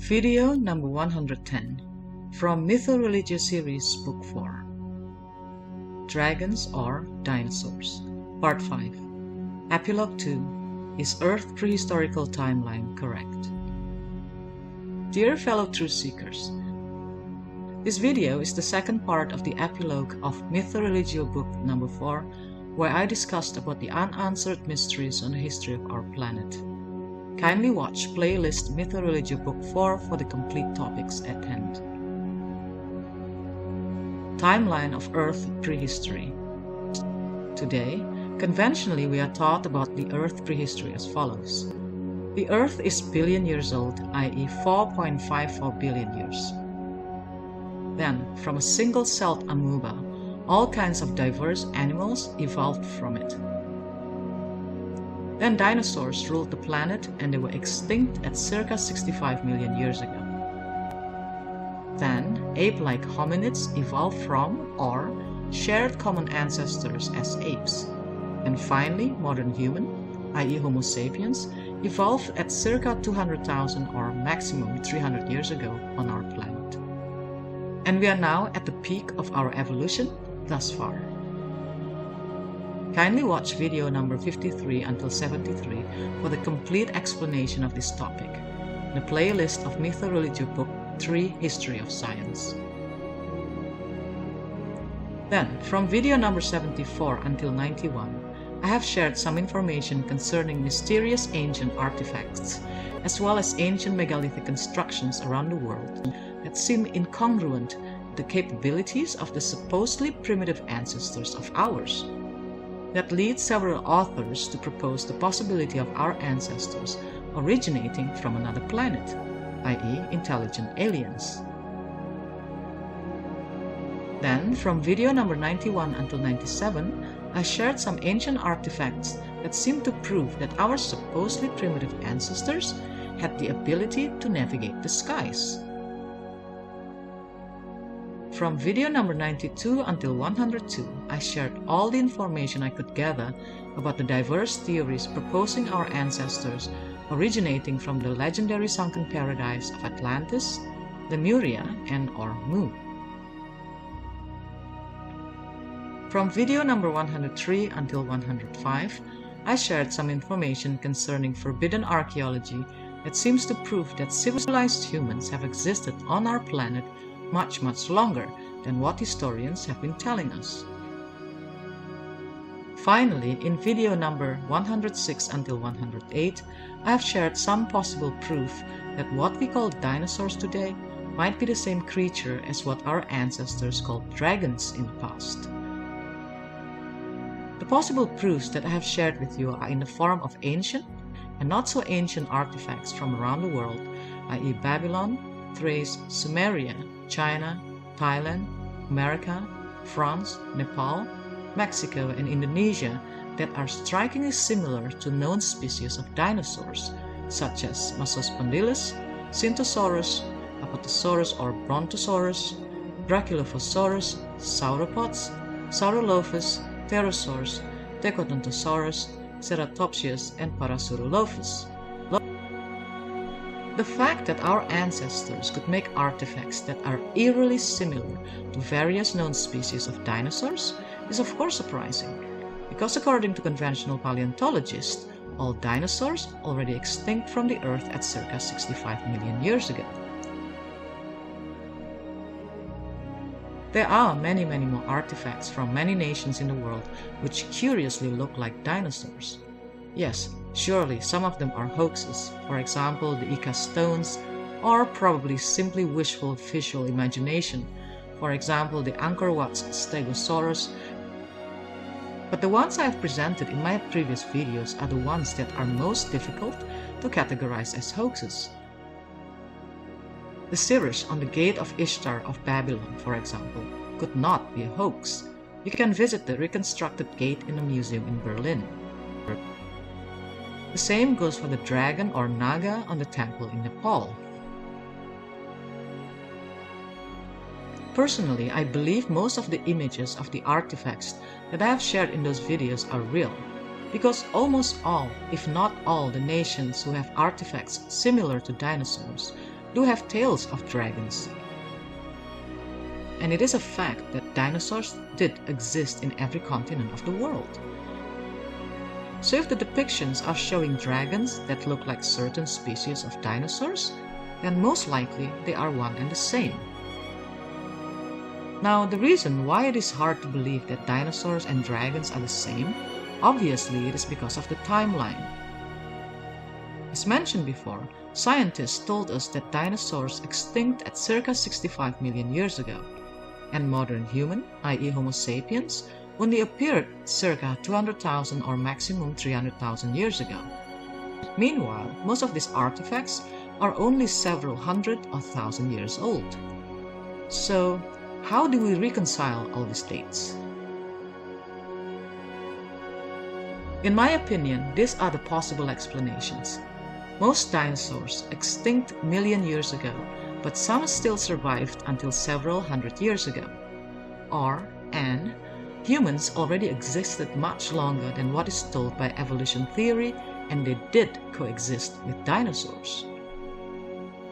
Video number 110 from MythoReligio series book 4. Dragons or Dinosaurs, Part 5. Epilogue 2. Is Earth prehistorical timeline correct? Dear fellow truth seekers, this video is the second part of the epilogue of MythoReligio book number 4, where I discussed about the unanswered mysteries on the history of our planet. Kindly watch playlist MythoReligio book 4 for the complete topics at hand. Timeline of Earth prehistory. Today, conventionally we are taught about the Earth prehistory as follows. The Earth is billion years old, i.e. 4.54 billion years. Then, from a single-celled amoeba, all kinds of diverse animals evolved from it. Then dinosaurs ruled the planet and they were extinct at circa 65 million years ago. Then, ape-like hominids evolved from or shared common ancestors as apes. And finally, modern human, i.e. Homo sapiens, evolved at circa 200,000 or maximum 300 years ago on our planet. And we are now at the peak of our evolution thus far. Kindly watch video number 53 until 73 for the complete explanation of this topic, the playlist of MythoReligio book 3 History of Science. Then, from video number 74 until 91, I have shared some information concerning mysterious ancient artifacts, as well as ancient megalithic constructions around the world that seem incongruent with the capabilities of the supposedly primitive ancestors of ours. That leads several authors to propose the possibility of our ancestors originating from another planet, i.e. intelligent aliens. Then, from video number 91 until 97, I shared some ancient artifacts that seem to prove that our supposedly primitive ancestors had the ability to navigate the skies. From video number 92 until 102, I shared all the information I could gather about the diverse theories proposing our ancestors originating from the legendary sunken paradise of Atlantis, Lemuria, and or Mu. From video number 103 until 105, I shared some information concerning forbidden archaeology that seems to prove that civilized humans have existed on our planet much longer than what historians have been telling us. Finally, in video number 106 until 108, I have shared some possible proof that what we call dinosaurs today might be the same creature as what our ancestors called dragons in the past. The possible proofs that I have shared with you are in the form of ancient and not so ancient artifacts from around the world, i.e. Babylon, Thrace, Sumeria, China, Thailand, America, France, Nepal, Mexico, and Indonesia that are strikingly similar to known species of dinosaurs, such as Massospondylus, Syntosaurus, Apatosaurus or Brontosaurus, Brachylophosaurus, Sauropods, Saurolophus, Pterosaurs, Decodontosaurus, Ceratopsius, and Parasaurolophus. The fact that our ancestors could make artifacts that are eerily similar to various known species of dinosaurs is of course surprising, because according to conventional paleontologists, all dinosaurs already extinct from the Earth at circa 65 million years ago. There are many more artifacts from many nations in the world which curiously look like dinosaurs. Yes, surely some of them are hoaxes, for example the Ica stones, or probably simply wishful visual imagination, for example the Angkor Wat's Stegosaurus. But the ones I have presented in my previous videos are the ones that are most difficult to categorize as hoaxes. The Sirius on the Gate of Ishtar of Babylon, for example, could not be a hoax. You can visit the reconstructed gate in a museum in Berlin. The same goes for the dragon or naga on the temple in Nepal. Personally, I believe most of the images of the artifacts that I have shared in those videos are real, because almost all, if not all, the nations who have artifacts similar to dinosaurs do have tales of dragons. And it is a fact that dinosaurs did exist in every continent of the world. So if the depictions are showing dragons that look like certain species of dinosaurs, then most likely they are one and the same. Now, the reason why it is hard to believe that dinosaurs and dragons are the same, obviously it is because of the timeline. As mentioned before, scientists told us that dinosaurs extinct at circa 65 million years ago, and modern human, i.e. Homo sapiens, only appeared circa 200,000 or maximum 300,000 years ago. Meanwhile, most of these artifacts are only several hundred or thousand years old. So, how do we reconcile all these dates? In my opinion, these are the possible explanations. Most dinosaurs extinct million years ago, but some still survived until several hundred years ago. And humans already existed much longer than what is told by evolution theory, and they did coexist with dinosaurs.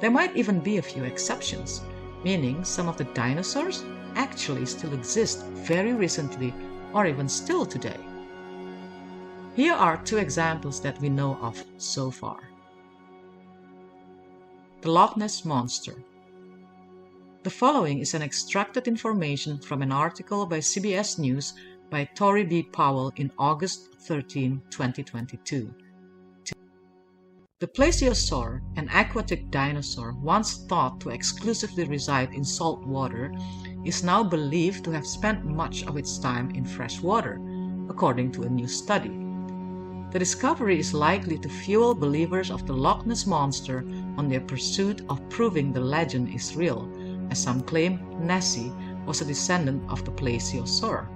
There might even be a few exceptions, meaning some of the dinosaurs actually still exist very recently or even still today. Here are two examples that we know of so far. The Loch Ness Monster. The following is an extracted information from an article by CBS News by Tori B. Powell in August 13, 2022. The plesiosaur, an aquatic dinosaur once thought to exclusively reside in salt water, is now believed to have spent much of its time in fresh water, according to a new study. The discovery is likely to fuel believers of the Loch Ness Monster on their pursuit of proving the legend is real, as some claim Nessie was a descendant of the plesiosaur.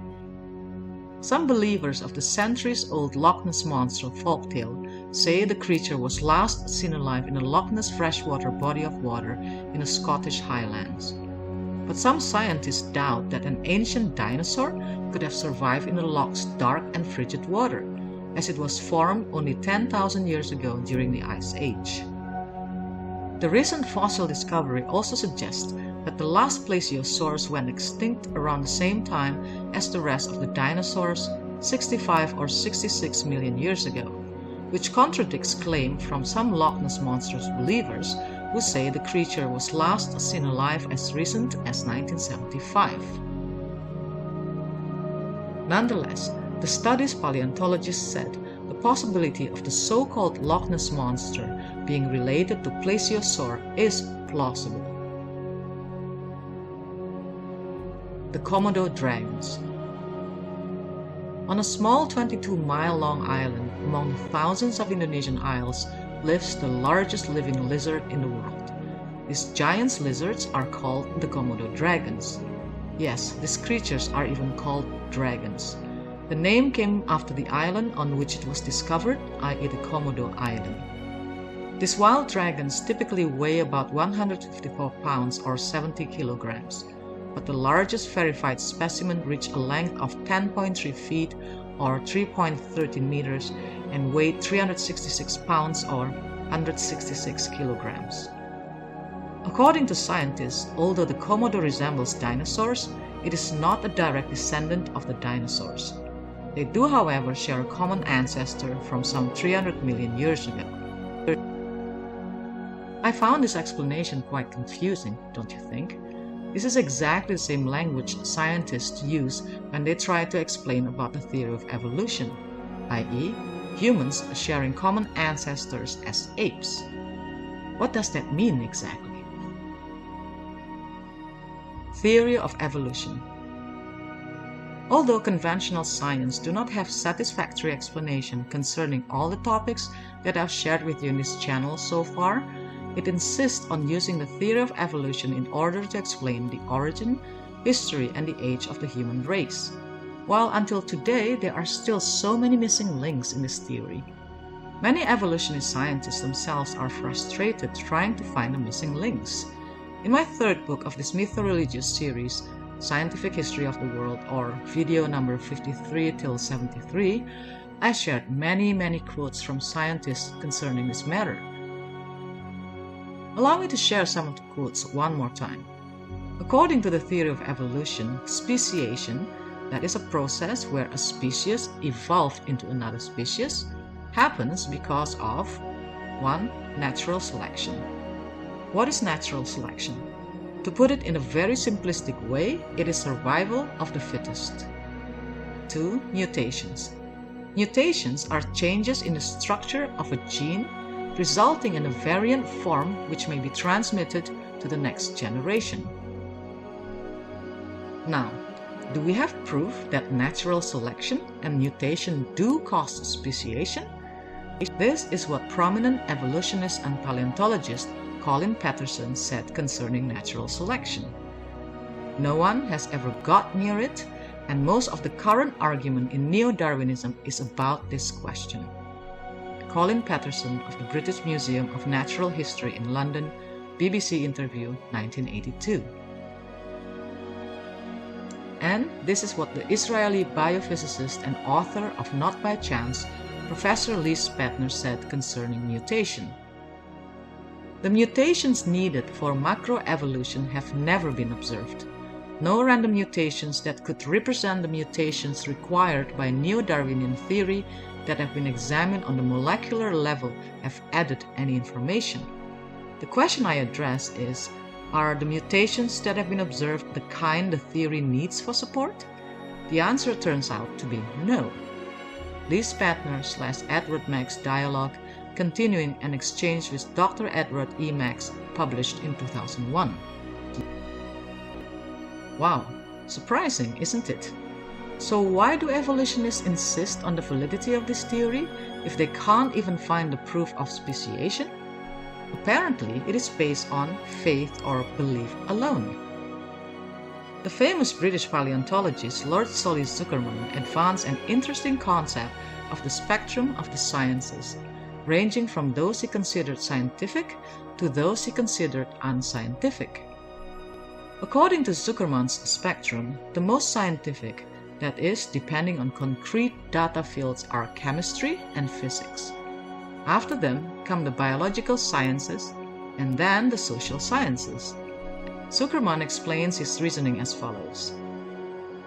Some believers of the centuries-old Loch Ness Monster folktale say the creature was last seen alive in a Loch Ness freshwater body of water in the Scottish Highlands. But some scientists doubt that an ancient dinosaur could have survived in the loch's dark and frigid water, as it was formed only 10,000 years ago during the Ice Age. The recent fossil discovery also suggests that the last plesiosaurs went extinct around the same time as the rest of the dinosaurs, 65 or 66 million years ago, which contradicts claim from some Loch Ness Monster's believers who say the creature was last seen alive as recent as 1975. Nonetheless, the study's paleontologist said the possibility of the so-called Loch Ness Monster being related to plesiosaur is plausible. The Komodo dragons. On a small 22-mile-long island among thousands of Indonesian isles lives the largest living lizard in the world. These giant lizards are called the Komodo dragons. Yes, these creatures are even called dragons. The name came after the island on which it was discovered, i.e. the Komodo Island. These wild dragons typically weigh about 154 pounds or 70 kilograms, but the largest verified specimen reached a length of 10.3 feet or 3.13 meters and weighed 366 pounds or 166 kilograms. According to scientists, although the Komodo resembles dinosaurs, it is not a direct descendant of the dinosaurs. They do, however, share a common ancestor from some 300 million years ago. I found this explanation quite confusing, don't you think? This is exactly the same language scientists use when they try to explain about the theory of evolution, i.e., humans sharing common ancestors as apes. What does that mean exactly? Theory of evolution. Although conventional science do not have satisfactory explanation concerning all the topics that I've shared with you in this channel so far, it insists on using the theory of evolution in order to explain the origin, history, and the age of the human race. While until today there are still so many missing links in this theory. Many evolutionist scientists themselves are frustrated trying to find the missing links. In my third book of this MythoReligio series, Scientific History of the World, or video number 53 till 73, I shared many quotes from scientists concerning this matter. Allow me to share some of the quotes one more time. According to the theory of evolution, speciation, that is a process where a species evolved into another species, happens because of 1. Natural selection. What is natural selection? To put it in a very simplistic way, it is survival of the fittest. 2. Mutations. Mutations are changes in the structure of a gene resulting in a variant form which may be transmitted to the next generation. Now, do we have proof that natural selection and mutation do cause speciation? This is what prominent evolutionist and paleontologist Colin Peterson said concerning natural selection. No one has ever got near it, and most of the current argument in neo-Darwinism is about this question. Colin Peterson of the British Museum of Natural History in London, BBC interview 1982. And this is what the Israeli biophysicist and author of Not by Chance, Professor Lee Spatner said concerning mutation. The mutations needed for macroevolution have never been observed. No random mutations that could represent the mutations required by neo-Darwinian theory that have been examined on the molecular level have added any information. The question I address is, are the mutations that have been observed the kind the theory needs for support? The answer turns out to be no. Lee Spatner/Edward Max dialogue continuing an exchange with Dr. Edward E. Max published in 2001. Wow, surprising, isn't it? So why do evolutionists insist on the validity of this theory if they can't even find the proof of speciation? Apparently, it is based on faith or belief alone. The famous British paleontologist Lord Solly Zuckerman advanced an interesting concept of the spectrum of the sciences, ranging from those he considered scientific to those he considered unscientific. According to Zuckerman's spectrum, the most scientific, that is, depending on concrete data fields, are chemistry and physics. After them come the biological sciences and then the social sciences. Zuckerman explains his reasoning as follows.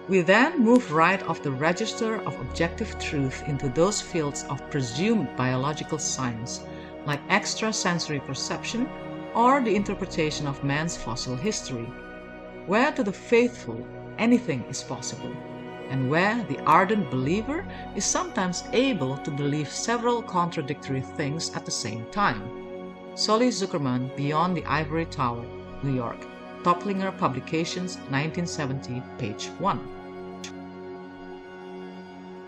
We then move right off the register of objective truth into those fields of presumed biological science, like extrasensory perception or the interpretation of man's fossil history, where to the faithful anything is possible, and where the ardent believer is sometimes able to believe several contradictory things at the same time. Solly Zuckerman, Beyond the Ivory Tower, New York. Toplinger Publications, 1970, page 1.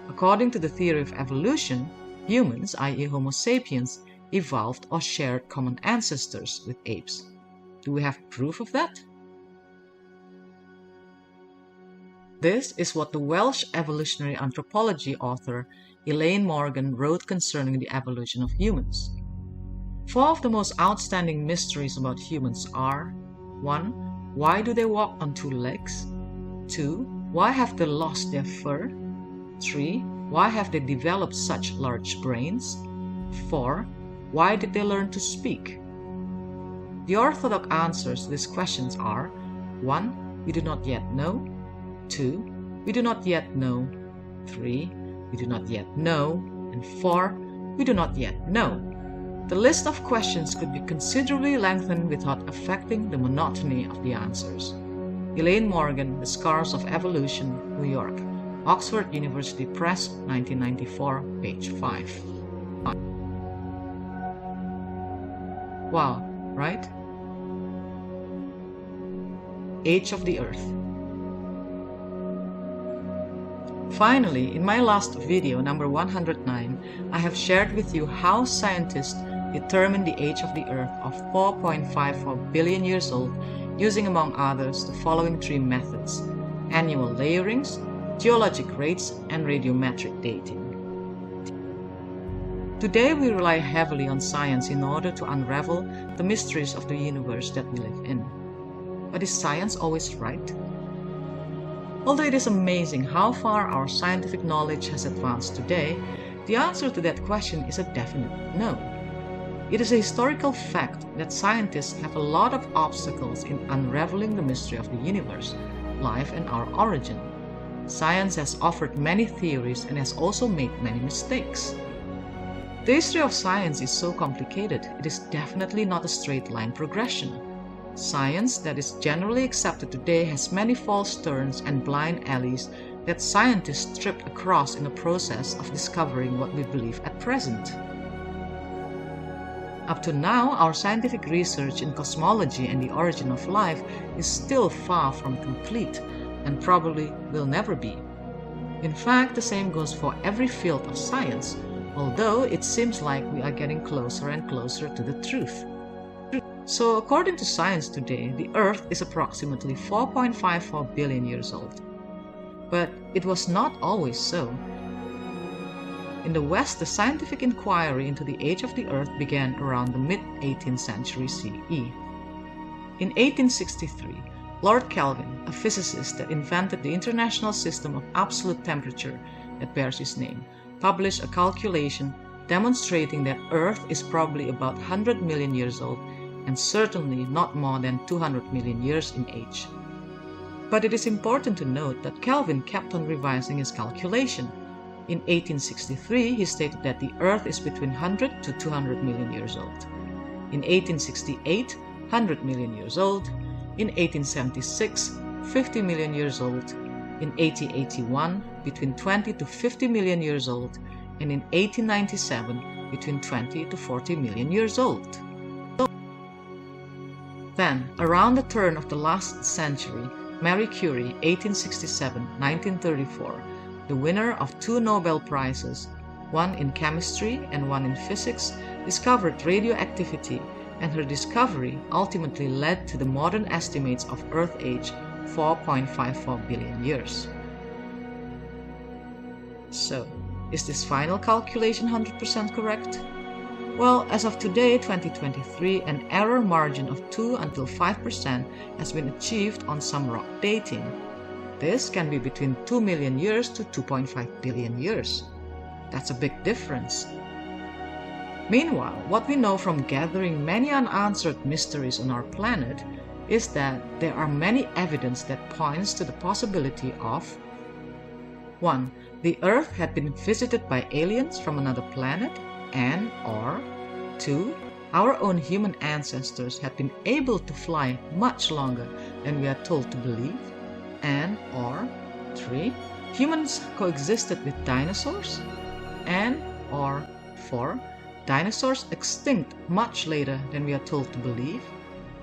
According to the theory of evolution, humans, i.e. Homo sapiens, evolved or shared common ancestors with apes. Do we have proof of that? This is what the Welsh evolutionary anthropology author Elaine Morgan wrote concerning the evolution of humans. Four of the most outstanding mysteries about humans are: 1. Why do they walk on two legs? 2. Why have they lost their fur? 3. Why have they developed such large brains? 4. Why did they learn to speak? The orthodox answers to these questions are: 1. We do not yet know. 2. We do not yet know. 3. We do not yet know. And 4. We do not yet know. The list of questions could be considerably lengthened without affecting the monotony of the answers. Elaine Morgan, The Scars of Evolution, New York. Oxford University Press, 1994, page 5. Wow, right? Age of the Earth. Finally, in my last video, number 109, I have shared with you how scientists determine the age of the Earth of 4.54 billion years old using, among others, the following three methods: annual layerings, geologic rates, and radiometric dating. Today we rely heavily on science in order to unravel the mysteries of the universe that we live in. But is science always right? Although it is amazing how far our scientific knowledge has advanced today, the answer to that question is a definite no. It is a historical fact that scientists have a lot of obstacles in unraveling the mystery of the universe, life, and our origin. Science has offered many theories and has also made many mistakes. The history of science is so complicated, it is definitely not a straight line progression. Science that is generally accepted today has many false turns and blind alleys that scientists tripped across in the process of discovering what we believe at present. Up to now, our scientific research in cosmology and the origin of life is still far from complete and probably will never be. In fact, the same goes for every field of science, although it seems like we are getting closer and closer to the truth. So, according to science today, the Earth is approximately 4.54 billion years old. But it was not always so. In the West, the scientific inquiry into the age of the Earth began around the mid-18th century CE. In 1863, Lord Kelvin, a physicist that invented the international system of absolute temperature that bears his name, published a calculation demonstrating that Earth is probably about 100 million years old and certainly not more than 200 million years in age. But it is important to note that Kelvin kept on revising his calculation. In 1863, he stated that the Earth is between 100 to 200 million years old. In 1868, 100 million years old. In 1876, 50 million years old. In 1881, between 20 to 50 million years old. And in 1897, between 20 to 40 million years old. Then, around the turn of the last century, Marie Curie, 1867-1934, the winner of 2 Nobel Prizes, one in chemistry and one in physics, discovered radioactivity, and her discovery ultimately led to the modern estimates of Earth age 4.54 billion years. So, is this final calculation 100% correct? Well, as of today, 2023, an error margin of 2 until 5% has been achieved on some rock dating. This can be between 2 million years to 2.5 billion years. That's a big difference. Meanwhile, what we know from gathering many unanswered mysteries on our planet is that there are many evidence that points to the possibility of 1. The Earth had been visited by aliens from another planet, and or 2. Our own human ancestors had been able to fly much longer than we are told to believe, and or 3. Humans coexisted with dinosaurs, and or 4. Dinosaurs extinct much later than we are told to believe,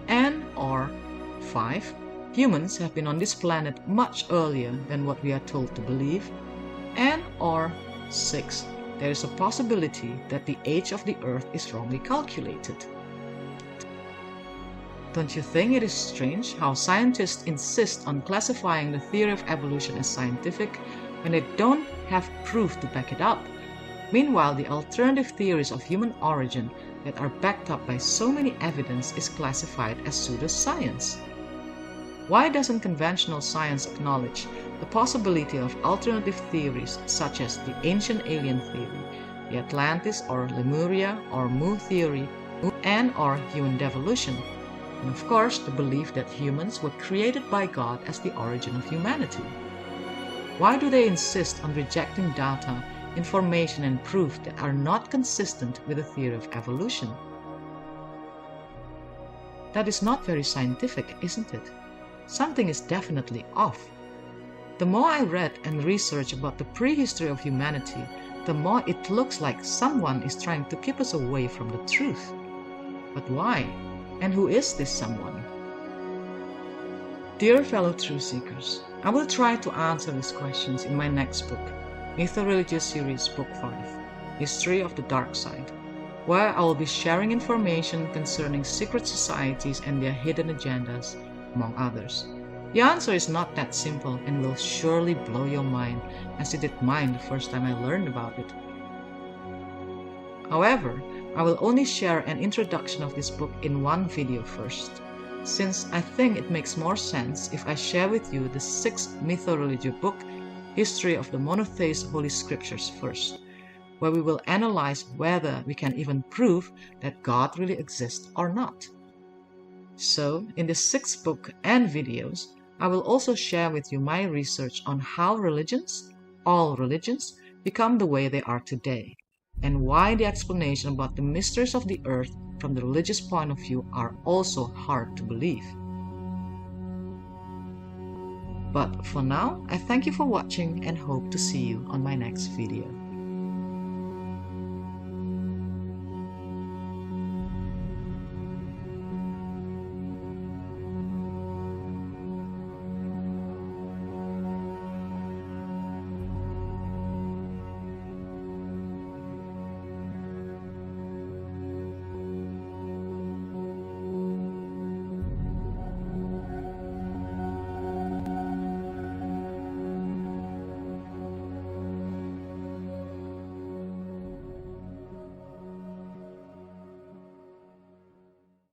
and or 5. Humans have been on this planet much earlier than what we are told to believe, and or 6. There is a possibility that the age of the Earth is wrongly calculated. Don't you think it is strange how scientists insist on classifying the theory of evolution as scientific when they don't have proof to back it up? Meanwhile, the alternative theories of human origin that are backed up by so many evidence is classified as pseudoscience. Why doesn't conventional science acknowledge the possibility of alternative theories such as the ancient alien theory, the Atlantis or Lemuria or Mu theory, and or human devolution, and of course the belief that humans were created by God as the origin of humanity? Why do they insist on rejecting data, information, and proof that are not consistent with the theory of evolution? That is not very scientific, isn't it? Something is definitely off. The more I read and researched about the prehistory of humanity, the more it looks like someone is trying to keep us away from the truth. But why? And who is this someone? Dear fellow truth seekers, I will try to answer these questions in my next book, MythoReligio Series Book 5, History of the Dark Side, where I will be sharing information concerning secret societies and their hidden agendas, among others. The answer is not that simple and will surely blow your mind, as it did mine the first time I learned about it. However, I will only share an introduction of this book in one video first, since I think it makes more sense if I share with you the 6th MythoReligio book, History of the Monotheist Holy Scriptures, first, where we will analyze whether we can even prove that God really exists or not. So, in this 6th book and videos, I will also share with you my research on how religions, all religions, become the way they are today, and why the explanation about the mysteries of the earth from the religious point of view are also hard to believe. But for now, I thank you for watching and hope to see you on my next video.